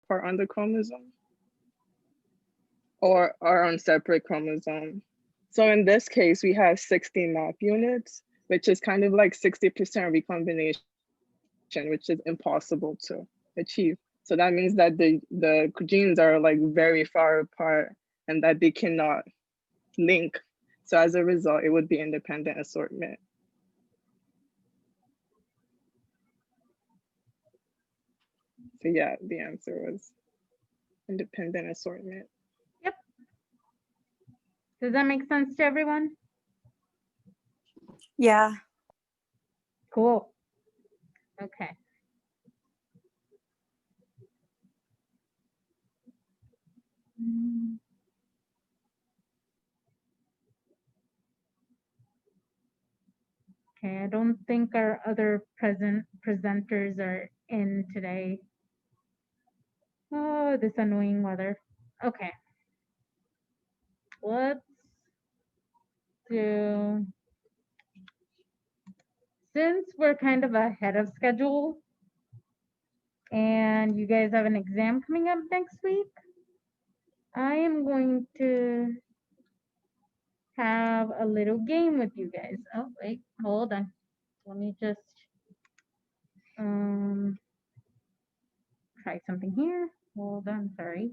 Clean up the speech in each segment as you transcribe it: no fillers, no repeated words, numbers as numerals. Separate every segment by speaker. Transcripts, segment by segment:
Speaker 1: part on the chromosome or are on separate chromosome. So in this case, we have 60 map units, which is kind of like 60% recombination, which is impossible to achieve. So that means that the genes are like very far apart and that they cannot link. So as a result, it would be independent assortment. So yeah, the answer was independent assortment.
Speaker 2: Yep. Does that make sense to everyone?
Speaker 3: Yeah.
Speaker 2: Cool. Okay. Okay, I don't think our other presenters are in today. Oh, this annoying weather. Okay. Let's do, since we're kind of ahead of schedule and you guys have an exam coming up next week, I am going to have a little game with you guys. Oh, wait, hold on. Let me just try something here. Hold on, sorry.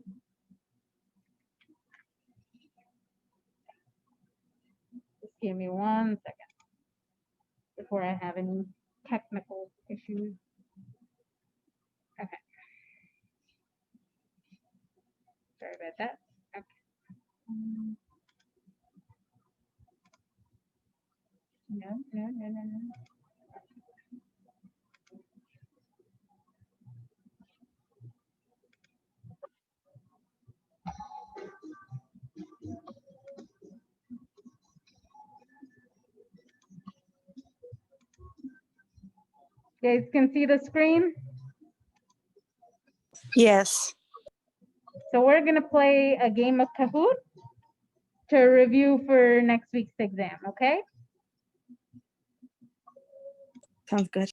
Speaker 2: Just give me 1 second before I have any technical issues. Okay. Sorry about that. Okay. No. You guys can see the screen?
Speaker 3: Yes.
Speaker 2: So we're gonna play a game of Kahoot to review for next week's exam, okay?
Speaker 3: Sounds good.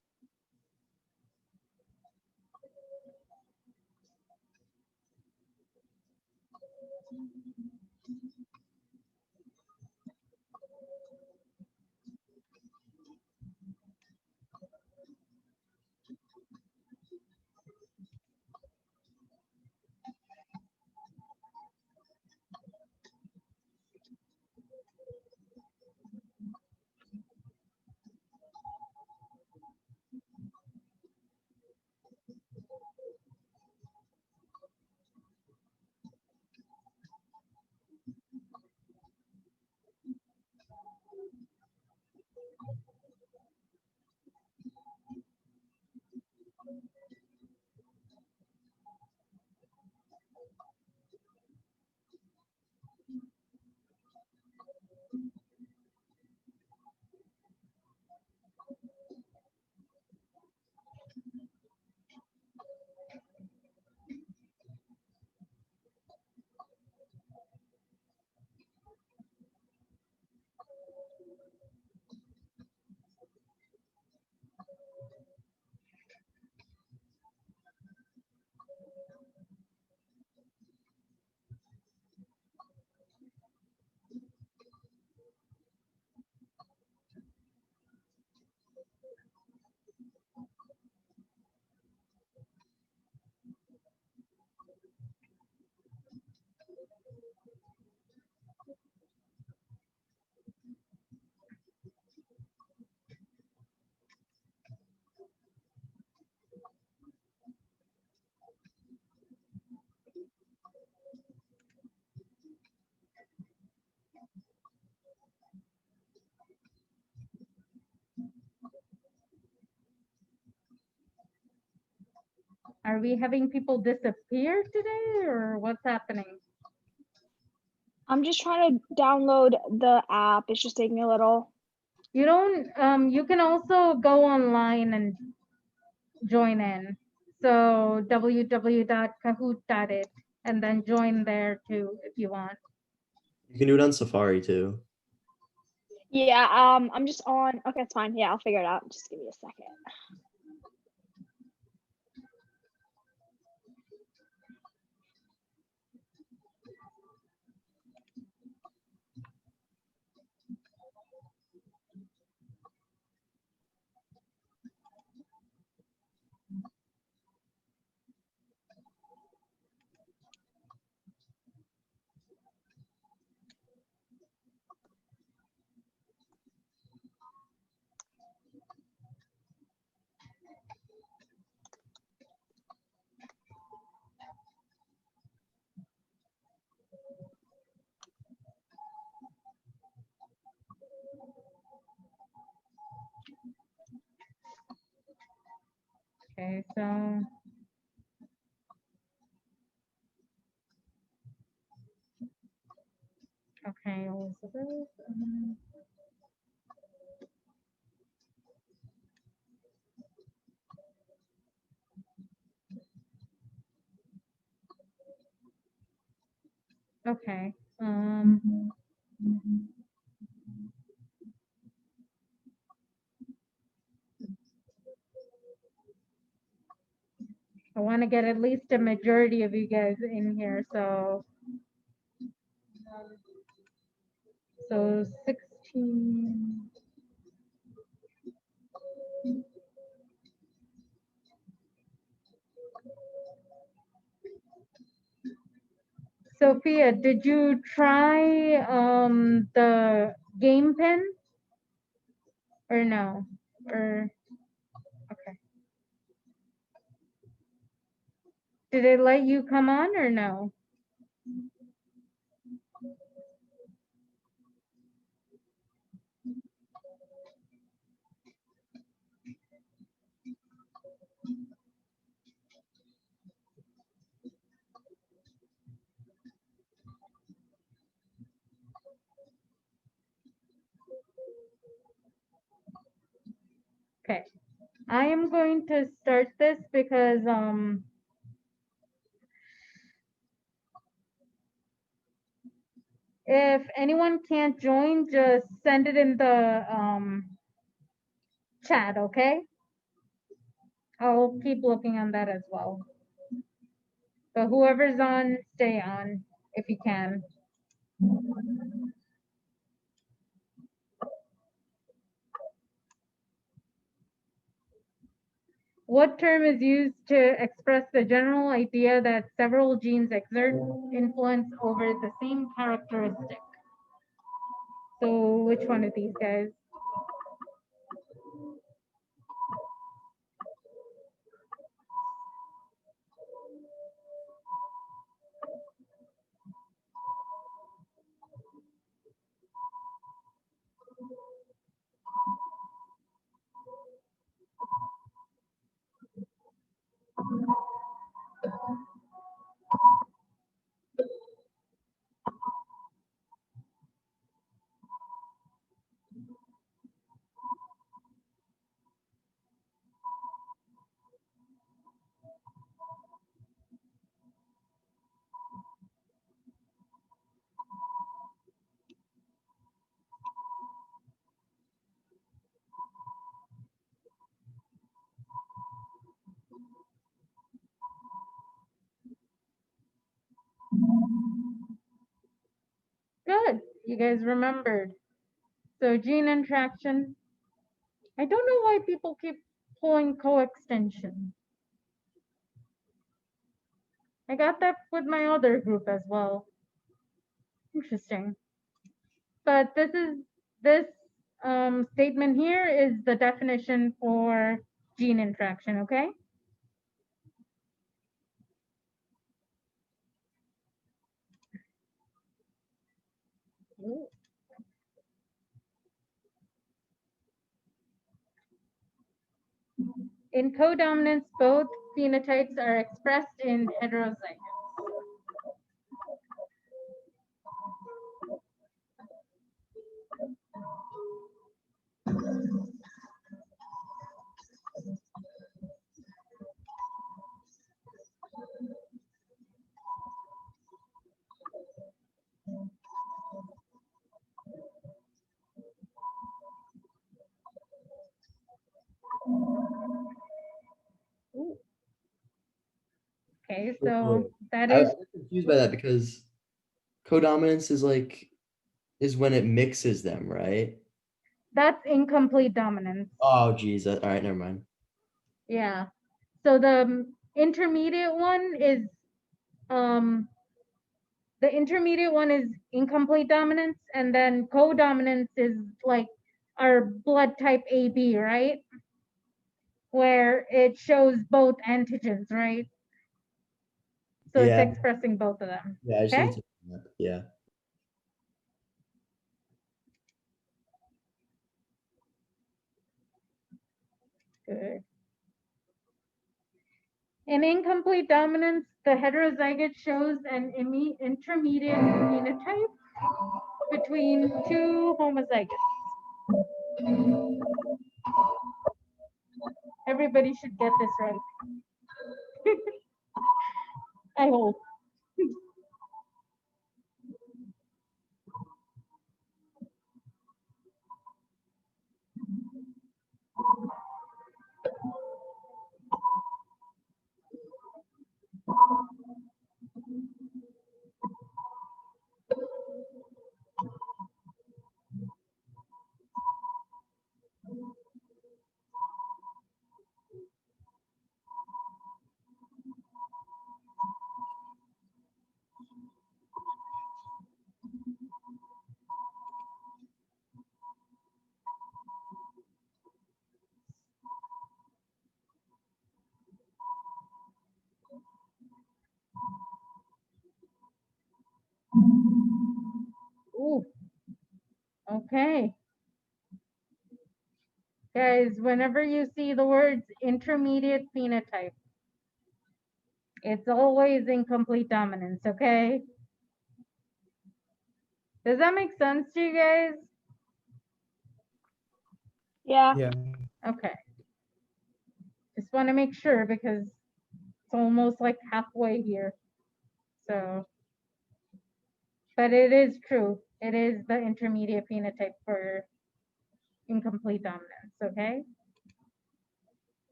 Speaker 2: Are we having people disappear today or what's happening?
Speaker 4: I'm just trying to download the app. It's just taking a little.
Speaker 2: You don't, you can also go online and join in. So www.kahoot.it and then join there too if you want.
Speaker 5: You can do it on Safari too.
Speaker 4: Yeah, I'm just on. Okay, it's fine. Yeah, I'll figure it out. Just give me a second.
Speaker 2: Okay, Elizabeth. Okay. I want to get at least a majority of you guys in here, so 16. Sophia, did you try the game pin or no? Or okay. Did it let you come on or no? Okay. I am going to start this because if anyone can't join, just send it in the chat, okay? I'll keep looking on that as well. So whoever's on, stay on if you can. What term is used to express the general idea that several genes exert influence over the same characteristic? So which one of these guys? Good, you guys remembered. So gene interaction. I don't know why people keep pulling co-extension. I got that with my other group as well. Interesting. But this statement here is the definition for gene interaction, okay? In codominance, both phenotypes are expressed in heterozygotes. Okay, so that
Speaker 5: I
Speaker 2: is,
Speaker 5: was confused by that because codominance is when it mixes them, right?
Speaker 2: that's incomplete dominance.
Speaker 5: Oh, geez. All right, never mind.
Speaker 2: Yeah. So the intermediate one is incomplete dominance, and then codominance is like our blood type AB, right? Where it shows both antigens, right? So
Speaker 5: Yeah.
Speaker 2: it's expressing both of them.
Speaker 5: Yeah, I just
Speaker 2: Okay.
Speaker 5: need to. Yeah.
Speaker 2: Good. In incomplete dominance, the heterozygote shows an intermediate phenotype between two homozygotes. Everybody should get this right. I hope. Ooh. Okay. Guys, whenever you see the words intermediate phenotype, it's always incomplete dominance, okay? Does that make sense to you guys?
Speaker 4: Yeah.
Speaker 6: Yeah.
Speaker 2: Okay. Just want to make sure because it's almost like halfway here. So, but it is true. It is the intermediate phenotype for incomplete dominance, okay?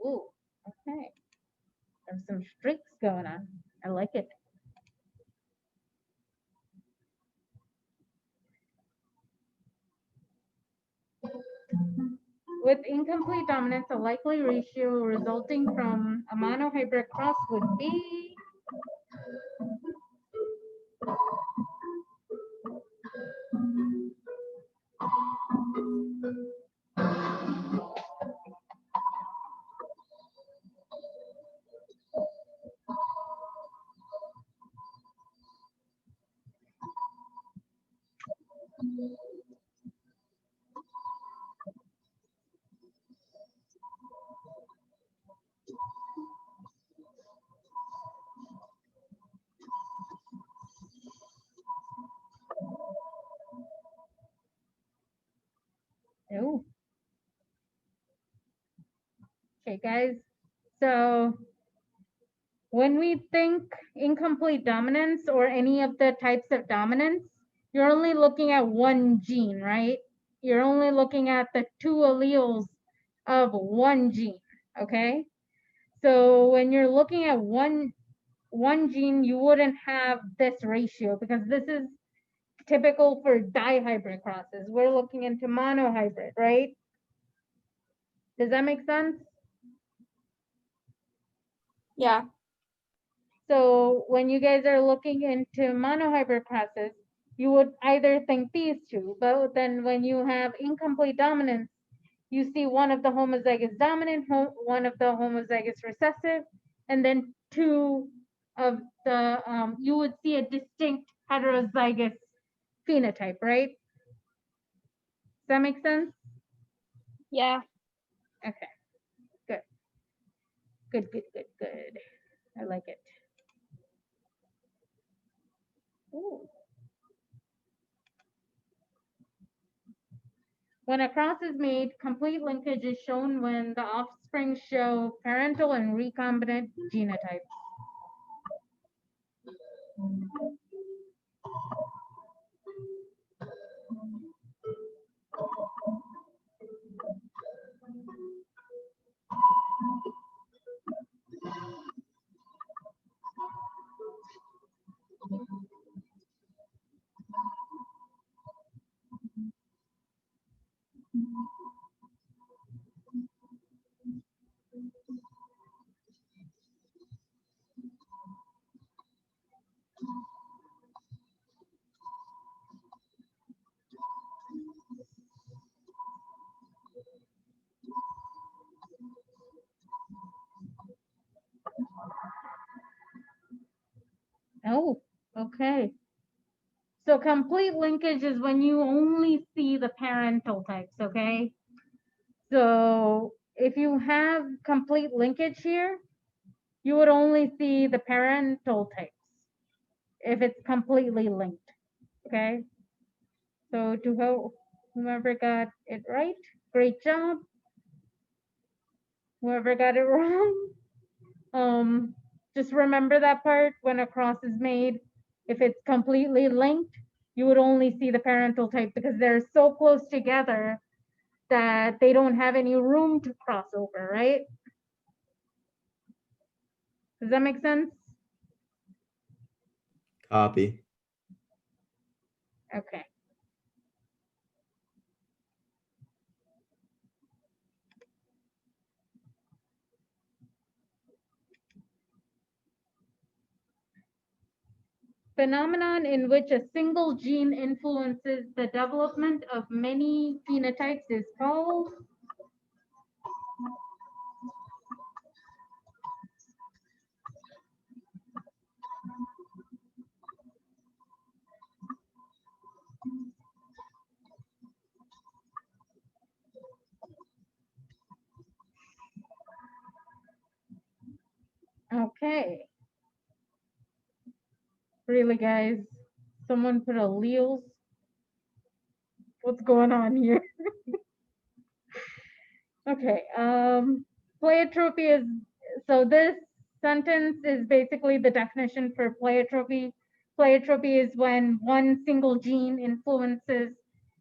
Speaker 2: Ooh, okay. There's some streaks going on. I like it. With incomplete dominance, a likely ratio resulting from a monohybrid cross would be oh. Okay, guys. So when we think incomplete dominance or any of the types of dominance, you're only looking at one gene, right? You're only looking at the two alleles of one gene, okay? So when you're looking at one gene, you wouldn't have this ratio because this is typical for dihybrid crosses. We're looking into monohybrid, right? Does that make sense?
Speaker 4: Yeah.
Speaker 2: So when you guys are looking into monohybrid crosses, you would either think these two, but then when you have incomplete dominance, you see one of the homozygous dominant, one of the homozygous recessive, and then two of the, you would see a distinct heterozygous phenotype, right? Does that make sense?
Speaker 4: Yeah.
Speaker 2: Okay, good. Good, good, good, good. I like it. Ooh. When a cross is made, complete linkage is shown when the offspring show parental and recombinant genotypes. Oh, okay. So complete linkage is when you only see the parental types, okay? So if you have complete linkage here, you would only see the parental types if it's completely linked, okay? So to whomever got it right, great job. Whoever got it wrong, just remember that part when a cross is made. If it's completely linked, you would only see the parental type because they're so close together that they don't have any room to cross over, right? Does that make sense?
Speaker 5: Copy.
Speaker 2: Okay. Phenomenon in which a single gene influences the development of many phenotypes is called okay. Really, guys? Someone put alleles? What's going on here? Okay. Pleiotropy is, so this sentence is basically the definition for pleiotropy. Pleiotropy is when one single gene influences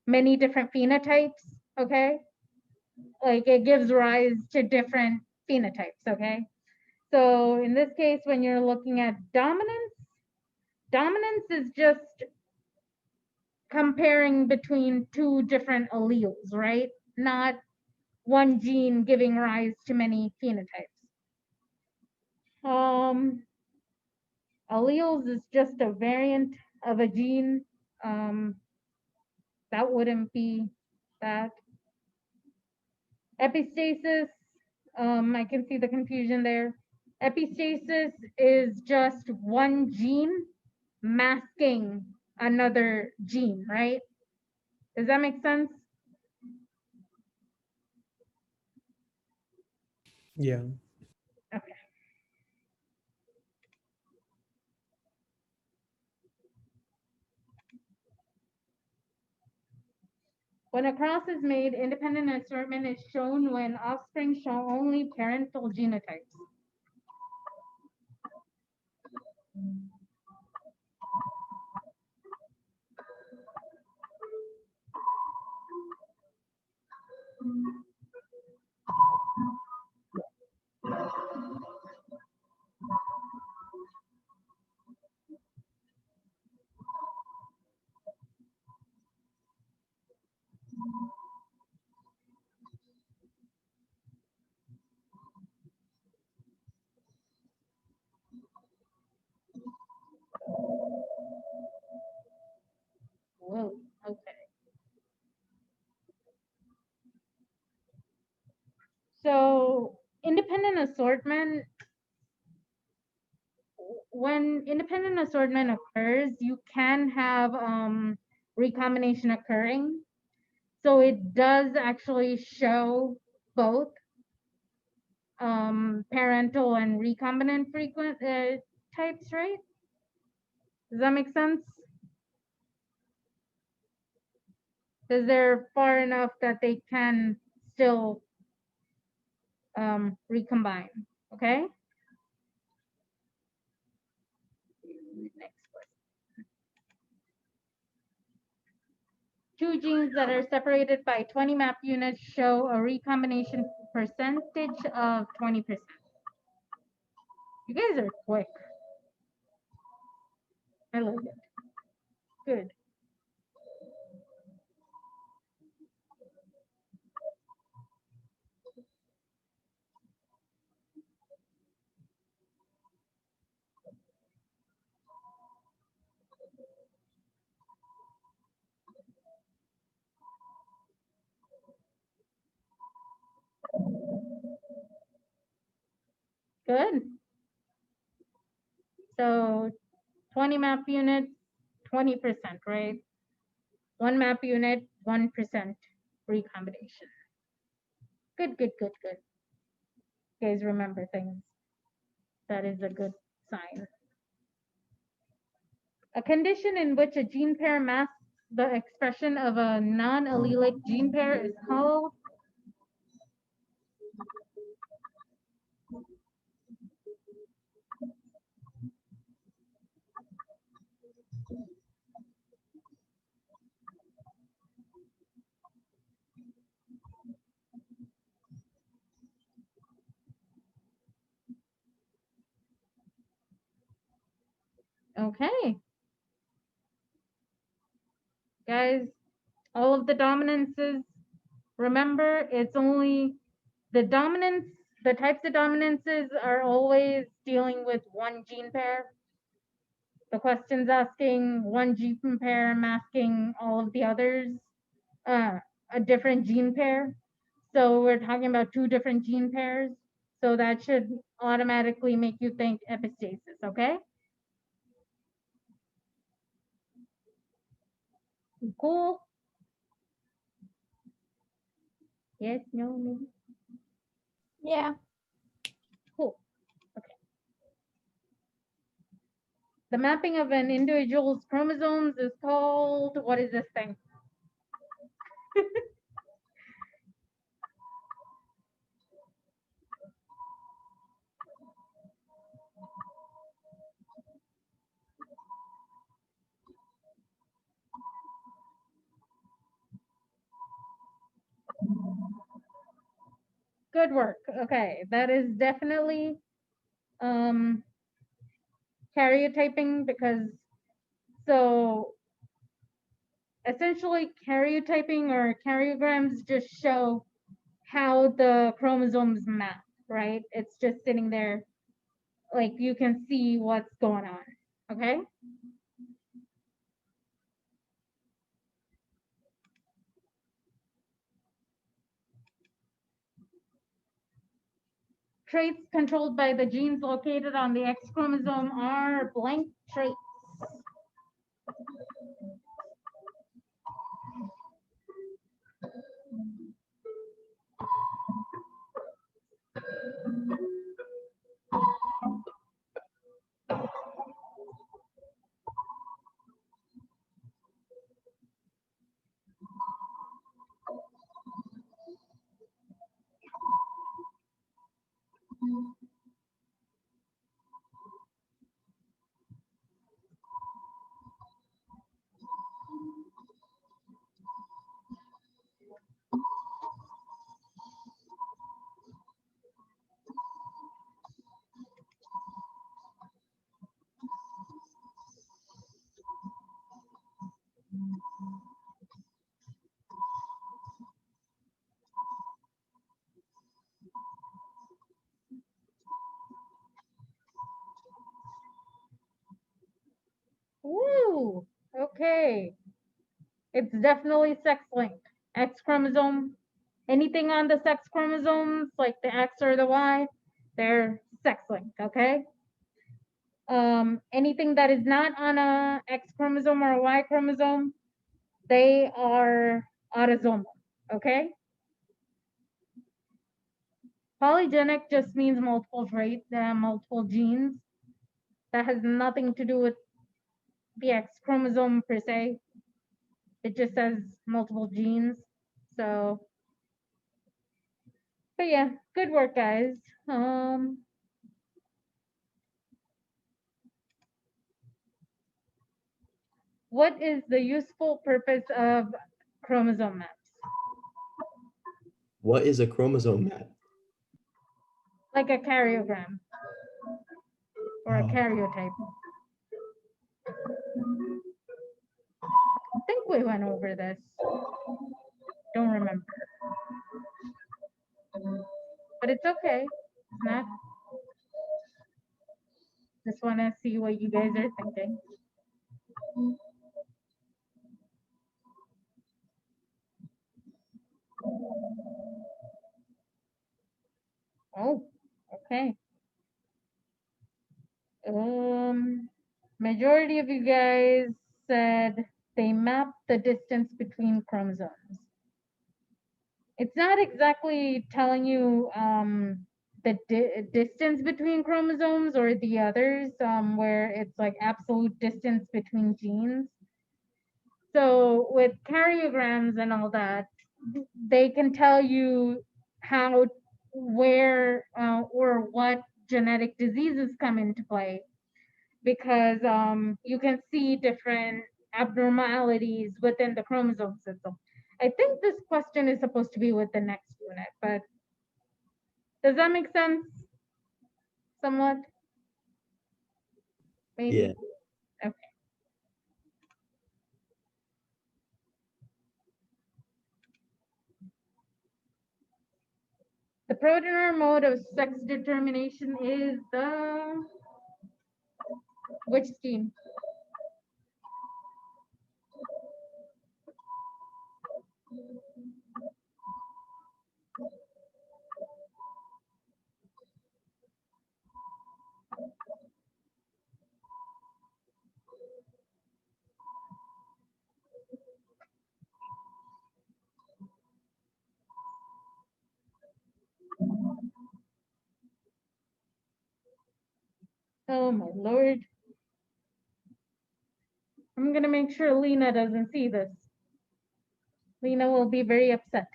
Speaker 2: many different phenotypes, okay? Like it gives rise to different phenotypes, okay? So in this case, when you're looking at dominance, dominance is just comparing between two different alleles, right? Not one gene giving rise to many phenotypes. Alleles is just a variant of a gene. That wouldn't be that. Epistasis, I can see the confusion there. Epistasis is just one gene masking another gene, right? Does that make sense?
Speaker 6: Yeah.
Speaker 2: Okay. When a cross is made, independent assortment is shown when offspring show only parental genotypes. Whoa, okay. So independent assortment, when independent assortment occurs, you can have recombination occurring. So it does actually show both parental and recombinant frequent types, right? Does that make sense? Because they're far enough that they can still recombine, okay? Next question. Two genes that are separated by 20 map units show a recombination percentage of 20%. You guys are quick. I love it. Good. Good. So 20 map units, 20%, right? One map unit, 1% recombination. Good, good, good, good. You guys remember things. That is a good sign. A condition in which a gene pair masks the expression of a non-allelic gene pair is called okay. Guys, all of the dominances, remember, it's only the dominance, the types of dominances are always dealing with one gene pair. The question's asking one gene pair masking all of the others, a different gene pair. So we're talking about two different gene pairs. So that should automatically make you think epistasis, okay? Cool. Yes, no, maybe.
Speaker 4: Yeah.
Speaker 2: Cool. Okay. The mapping of an individual's chromosomes is called, what is this thing? Good work. Okay, that is definitely karyotyping, because so essentially karyotyping or karyograms just show how the chromosomes map, right? It's just sitting there, like you can see what's going on, okay? Traits controlled by the genes located on the X chromosome are blank traits. Woo, okay. It's definitely sex-linked. X chromosome, anything on the sex chromosomes, like the X or the Y, they're sex-linked, okay? Anything that is not on a X chromosome or a Y chromosome, they are autosomal, okay? Polygenic just means multiple traits, multiple genes. That has nothing to do with the X chromosome per se. It just says multiple genes. So, but yeah, good work, guys. What is the useful purpose of chromosome maps?
Speaker 5: What is a chromosome map?
Speaker 2: Like a karyogram or a
Speaker 5: Oh.
Speaker 2: karyotype. I think we went over this. Don't remember. But it's okay. It's not. Just want to see what you guys are thinking. Oh, okay. Majority of you guys said they map the distance between chromosomes. It's not exactly telling you the distance between chromosomes or the others, where it's like absolute distance between genes. So with karyograms and all that, they can tell you how, where, or what genetic diseases come into play, because you can see different abnormalities within the chromosome system. I think this question is supposed to be with the next unit, but does that make sense? Somewhat? Maybe.
Speaker 5: Yeah.
Speaker 2: Okay. The proteinor mode of sex determination is the which scheme? Oh my lord. I'm gonna make sure Lena doesn't see this. Lena will be very upset.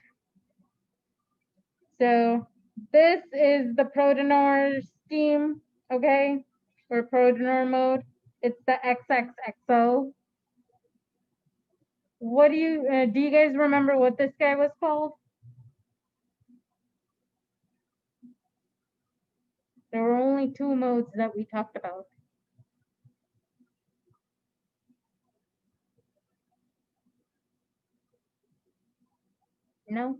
Speaker 2: So this is the proteinor scheme, okay? Or proteinor mode. It's the XXXO. What do you guys remember what this guy was called? There were only two modes that we talked about. No?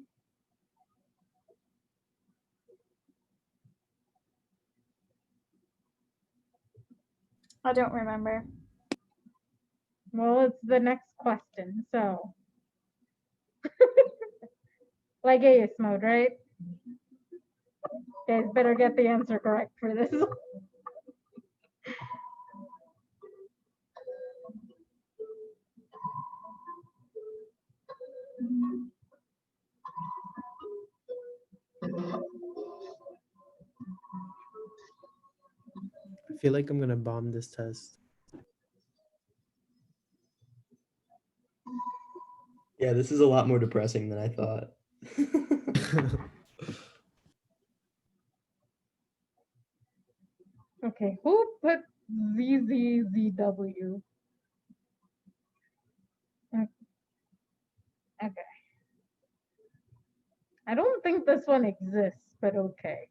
Speaker 4: I don't remember.
Speaker 2: Well, it's the next question, so. Ligase mode, right? Guys better get the answer correct for this.
Speaker 6: I feel like I'm gonna bomb this test.
Speaker 5: Yeah, this is a lot more depressing than I thought.
Speaker 2: Okay, who put ZZZW? Okay. I don't think this one exists, but okay.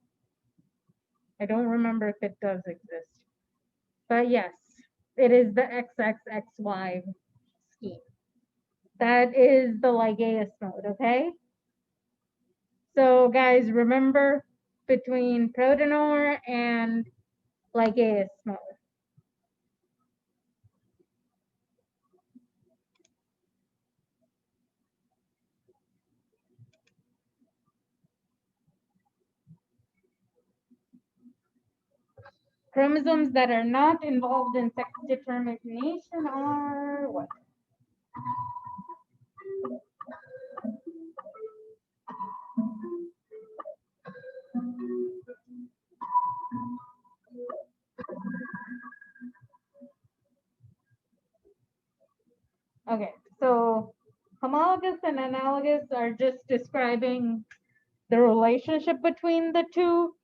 Speaker 2: I don't remember if it does exist. But yes, it is the XXXY scheme. That is the ligase mode, okay? So guys, remember between proteinor and ligase mode. Chromosomes that are not involved in sex determination are what? Okay, so homologous and analogous are just describing the relationship between the two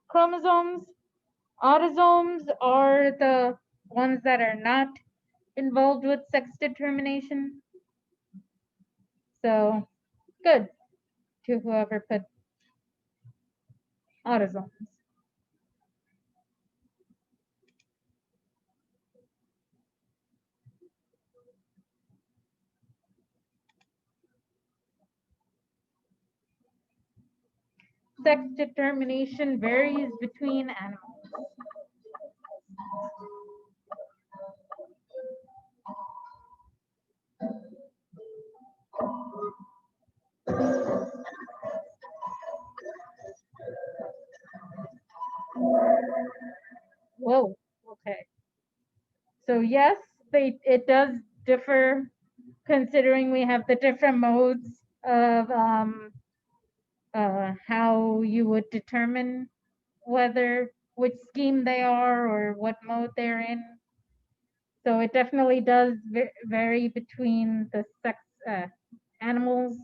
Speaker 2: chromosomes. Autosomes are the ones that are not involved with sex determination. So good to whoever put autosomes. Sex determination varies between animals. Whoa, okay. So yes, it does differ considering we have the different modes of how you would determine which scheme they are or what mode they're in. So it definitely does vary between the sex animals.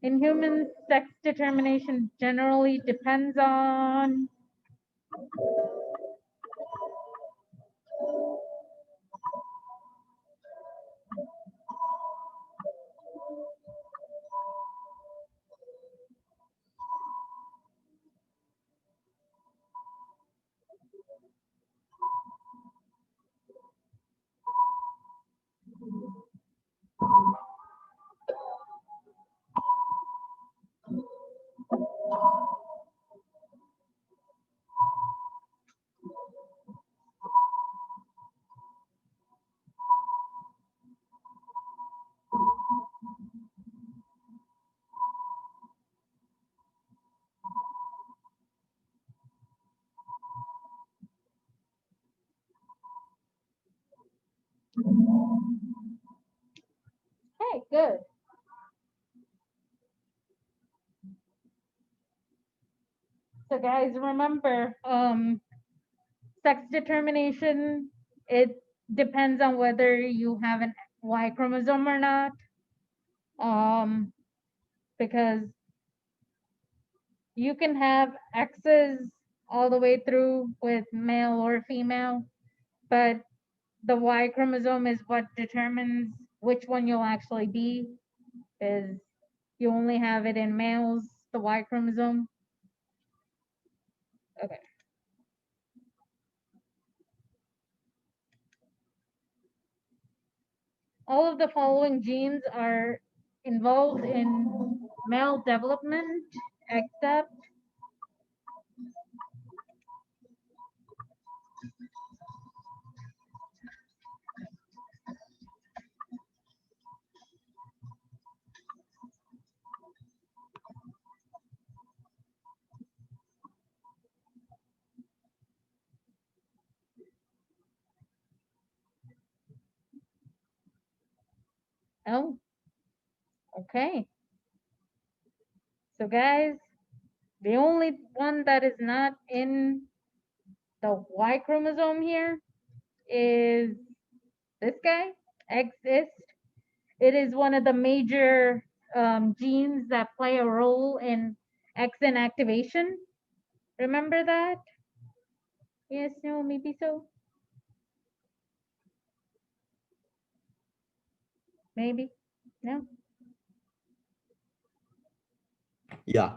Speaker 2: In humans, sex determination generally depends on hey, good. So guys, remember, sex determination, it depends on whether you have an Y chromosome or not. Because you can have X's all the way through with male or female, but the Y chromosome is what determines which one you'll actually be, is you only have it in males, the Y chromosome. Okay. All of the following genes are involved in male development, except oh, okay. So guys, the only one that is not in the Y chromosome here is this guy, XIST. It is one of the major genes that play a role in exon activation. Remember that? Yes, no, maybe so. Maybe, no.
Speaker 5: Yeah.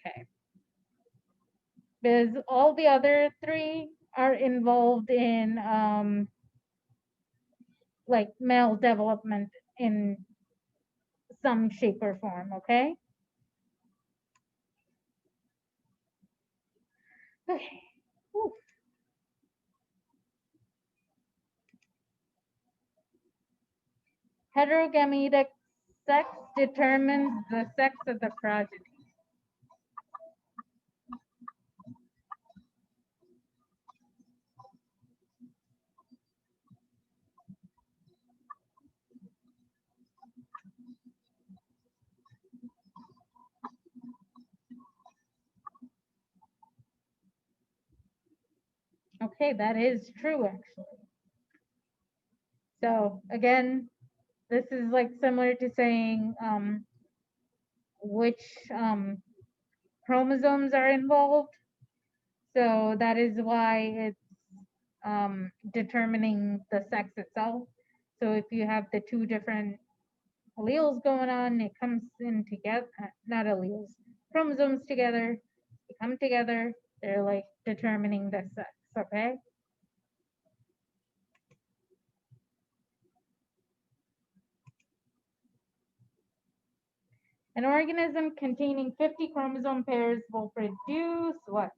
Speaker 2: Okay. Because all the other three are involved in like male development in some shape or form, okay? Okay. Whew. Heterogametic sex determines the sex of the progeny. Okay, that is true actually. So again, this is like similar to saying which chromosomes are involved. So that is why it's determining the sex itself. So if you have the two different alleles going on, it comes in together, not alleles, chromosomes together, they come together, they're like determining the sex, okay? An organism containing 50 chromosome pairs will produce what?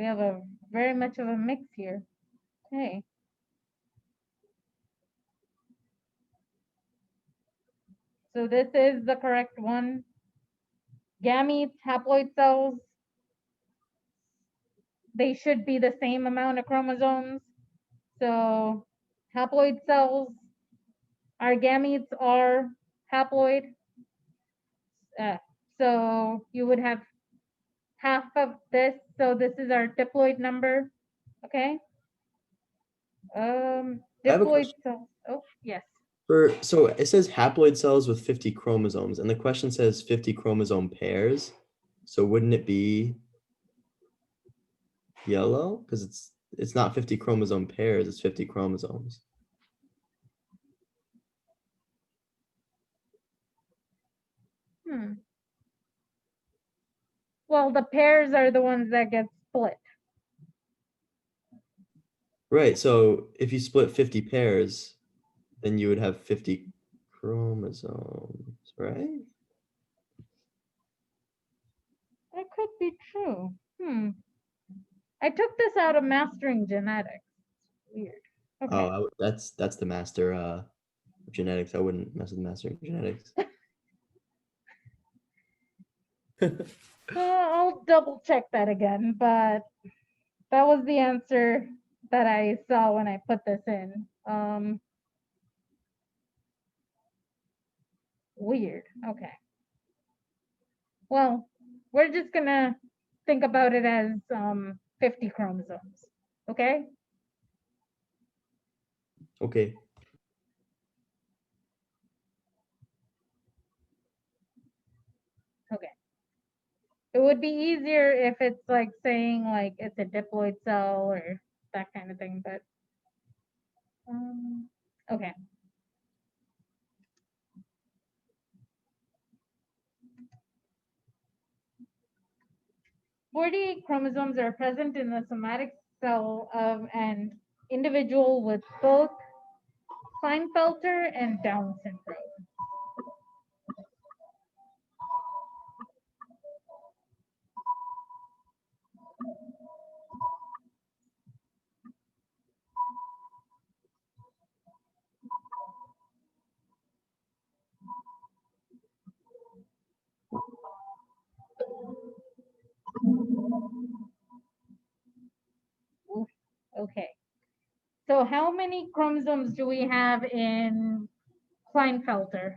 Speaker 2: We have a very much of a mix here. Okay. So this is the correct one. Gametes, haploid cells, they should be the same amount of chromosomes. So haploid cells, our gametes are haploid. So you would have half of this. So this is our diploid number. Okay.
Speaker 5: I have a
Speaker 2: Diploid
Speaker 5: question.
Speaker 2: cells. Oh, yes.
Speaker 5: So it says haploid cells with 50 chromosomes, and the question says 50 chromosome pairs. So wouldn't it be yellow? Because it's not 50 chromosome pairs, it's 50 chromosomes.
Speaker 2: Well, the pairs are the ones that get split.
Speaker 5: Right. So if you split 50 pairs, then you would have 50 chromosomes, right?
Speaker 2: That could be true. I took this out of mastering genetics. Weird. Okay.
Speaker 5: Oh, that's the master of genetics. I wouldn't mess with mastering genetics.
Speaker 2: I'll double check that again, but that was the answer that I saw when I put this in. Weird. Okay. Well, we're just gonna think about it as 50 chromosomes. Okay.
Speaker 5: Okay.
Speaker 2: Okay. It would be easier if it's like saying like it's a diploid cell or that kind of thing, but okay. Forty chromosomes are present in the somatic cell of an individual with both Klinefelter and Down syndrome. Okay. So how many chromosomes do we have in Klinefelter?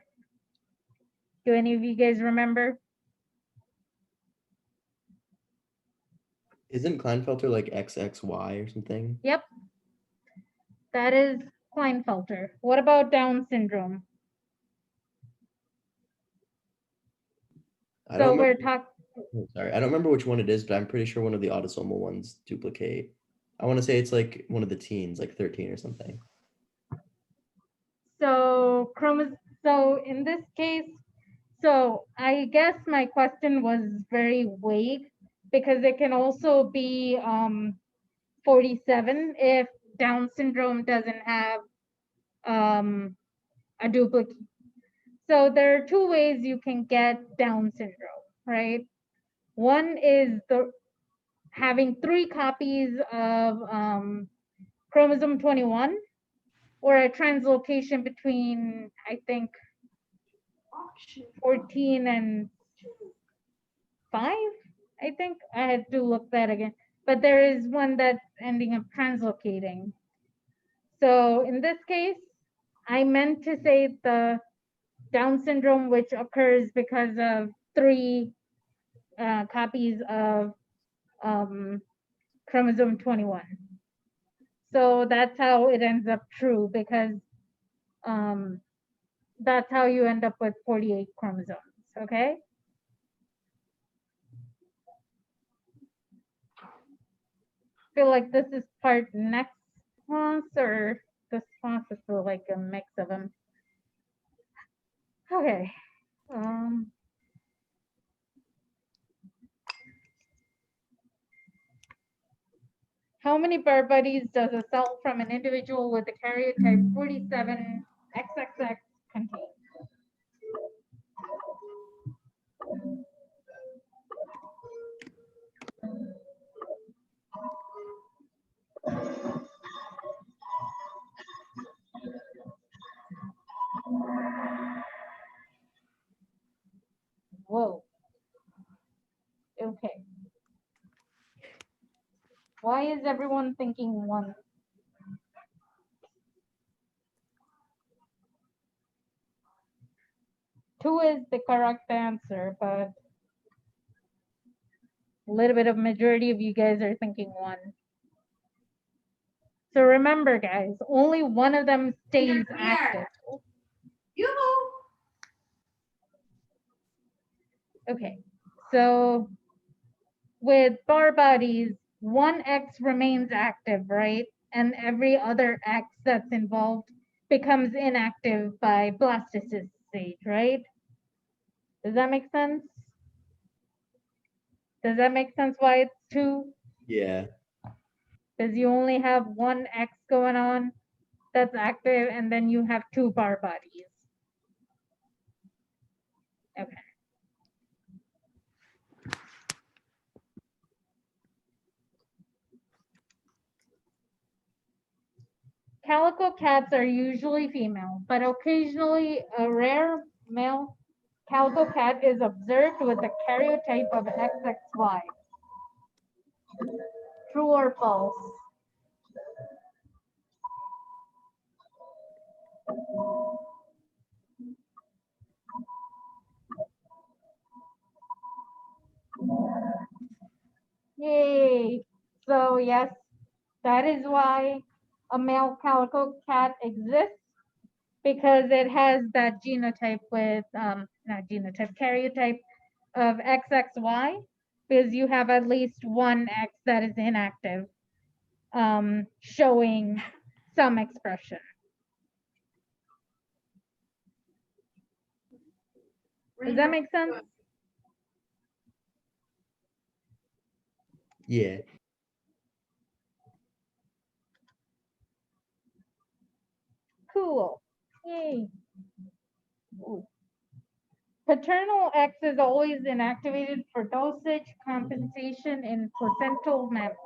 Speaker 2: Do any of you guys remember?
Speaker 5: Isn't Klinefelter like XXY or something?
Speaker 2: Yep. That is Klinefelter. What about Down syndrome?
Speaker 5: I
Speaker 2: So
Speaker 5: don't
Speaker 2: we're
Speaker 5: remember.
Speaker 2: talking.
Speaker 5: Sorry, I don't remember which one it is, but I'm pretty sure one of the autosomal ones duplicate. I want to say it's like one of the teens, like 13 or something.
Speaker 2: So so in this case, so I guess my question was very vague because it can also be 47 if Down syndrome doesn't have a duplicate. So there are two ways you can get Down syndrome, right? One is having 3 copies of chromosome 21 or a translocation between, I think, 14 and 5. I think I had to look that again. But there is one that's ending up translocating. So in this case, I meant to say the Down syndrome, which occurs because of 3 copies of chromosome 21. So that's how it ends up true because that's how you end up with 48 chromosomes, okay? Feel like this is part next class or this class is still like a mix of them. Okay. How many barbodies does a cell from an individual with the karyotype 47 XXX contain? Why is everyone thinking 1? Two is the correct answer, but a little bit of majority of you guys are thinking 1. So remember, guys, only one of them stays active. Okay, so with bar bodies, one X remains active, right? And every other X that's involved becomes inactive by blastocyst stage, right? Does that make sense? Does that make sense why it's 2?
Speaker 5: Yeah.
Speaker 2: Because you only have one X going on that's active, and then you have 2 bar bodies. Okay. Calico cats are usually female, but occasionally a rare male calico cat is observed with the karyotype of XXY. True or false? Yay! So yes, that is why a male calico cat exists, because it has that genotype with, not genotype, karyotype of XXY, because you have at least one X that is inactive, showing some expression. Does that make sense?
Speaker 5: Yeah.
Speaker 2: Cool. Yay. Ooh. Paternal X is always inactivated for dosage compensation in placental mammals.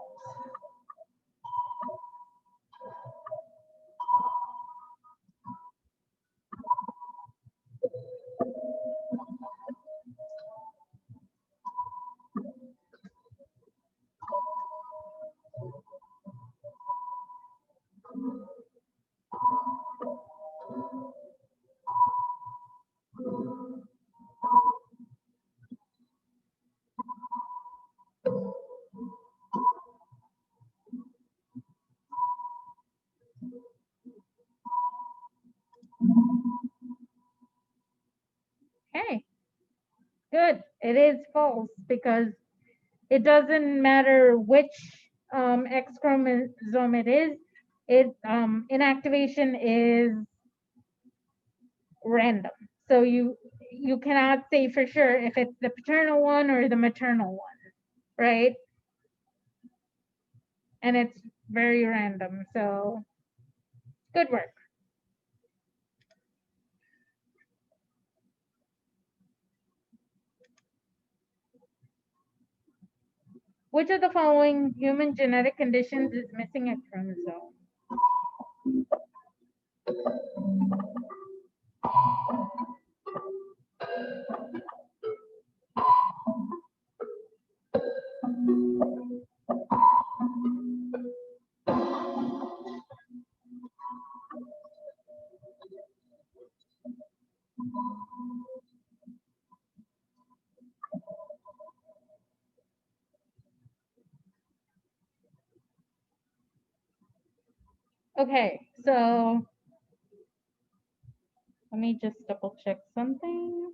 Speaker 2: Okay. Good. It is false because it doesn't matter which X chromosome it is. Inactivation is random. So you cannot say for sure if it's the paternal one or the maternal one, right? And it's very random. So good work. Which of the following human genetic conditions is missing a chromosome? Okay, so let me just double check something.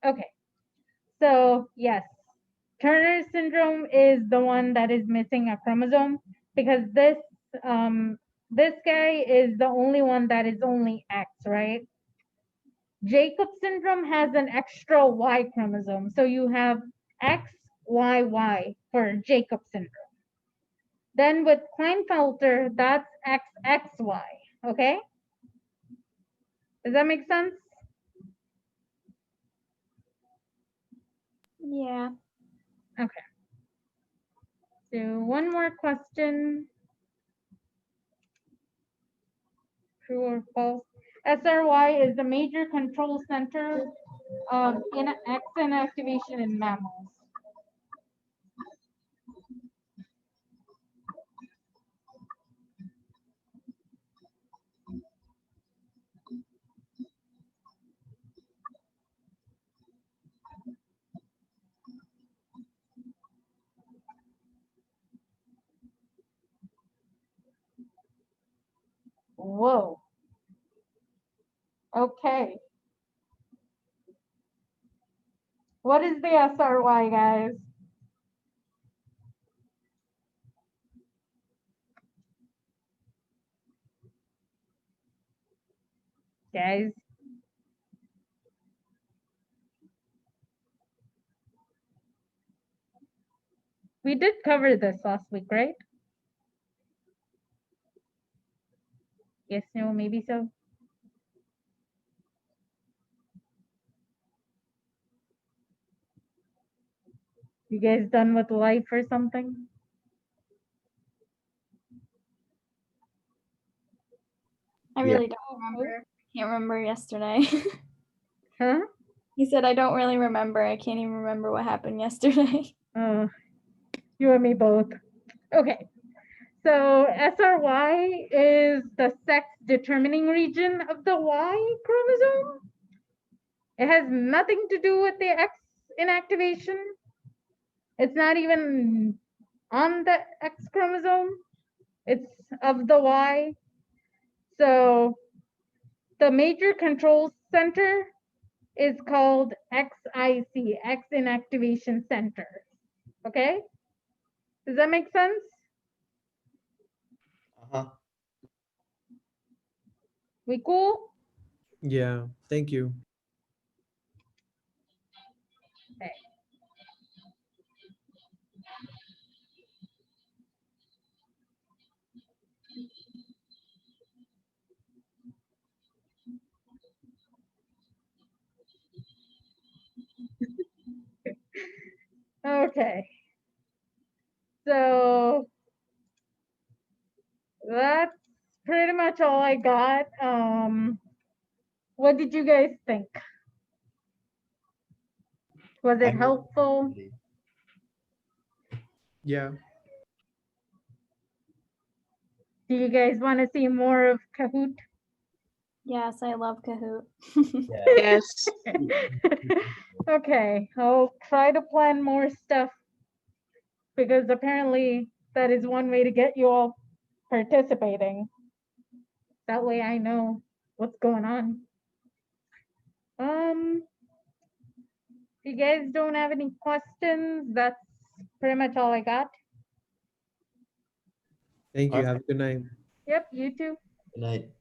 Speaker 2: Okay, so yes, Turner syndrome is the one that is missing a chromosome because this guy is the only one that is only X, right? Jacob syndrome has an extra Y chromosome, so you have XYY for Jacob syndrome. Then with Klinefelter, that's XXY, okay? Does that make sense?
Speaker 4: Yeah.
Speaker 2: Okay. So one more question. True or false? SRY is the major control center of X inactivation in mammals. Whoa. Okay. What is the SRY, guys? Guys. We did cover this last week, right? Yes, no, maybe so. You guys done with life or something?
Speaker 4: I
Speaker 5: Yeah.
Speaker 4: really don't remember. Can't remember yesterday.
Speaker 2: Huh?
Speaker 4: He said, I don't really remember. I can't even remember what happened yesterday.
Speaker 2: Oh, you and me both. Okay. So SRY is the sex determining region of the Y chromosome. It has nothing to do with the X inactivation. It's not even on the X chromosome. It's of the Y. So the major control center is called XIC, X inactivation center. Okay? Does that make sense?
Speaker 5: Uh-huh.
Speaker 2: We cool?
Speaker 6: Yeah, thank you.
Speaker 2: Okay. Okay. So that's pretty much all I got. What did you guys think? Was
Speaker 5: I
Speaker 2: it helpful?
Speaker 6: Yeah.
Speaker 2: Do you guys want to see more of Kahoot?
Speaker 4: Yes, I love Kahoot.
Speaker 5: Yeah.
Speaker 1: Yes.
Speaker 2: Okay, I'll try to plan more stuff because apparently that is one way to get you all participating. That way I know what's going on. If you guys don't have any questions, that's pretty much all I got.
Speaker 6: Thank you.
Speaker 5: Okay.
Speaker 6: Have a good night.
Speaker 2: Yep, you too.
Speaker 5: Good night.